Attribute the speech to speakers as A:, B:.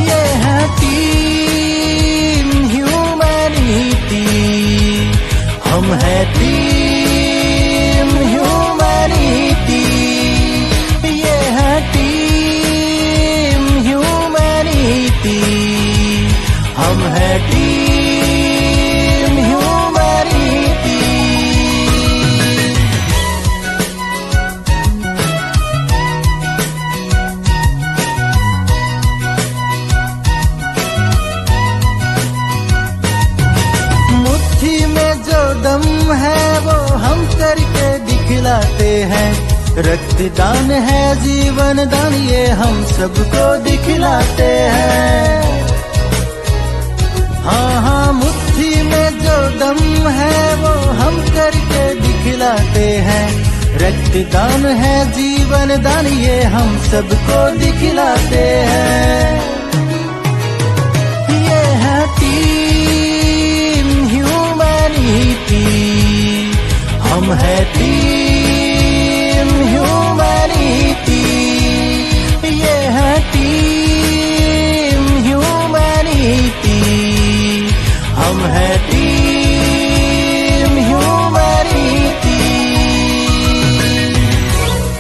A: ये है team humanity, हम है टीम ह्यूमैनिटी। ये है टीम ह्यूमैनिटी, हम है टीम ह्यूमैनिटी। मुट्ठी में जो दम है वो हम करके दिखलाते हैं, रक्तदान है जीवन दान ये हम सबको दिखलाते हैं। हाँ हाँ, मुट्ठी में जो दम है वो हम करके दिखलाते हैं, रक्तदान है जीवन दान ये हम सबको दिखलाते हैं। ये है टीम ह्यूमैनिटी, हम है टीम ह्यूमैनिटी। ये है टीम ह्यूमैनिटी, हम है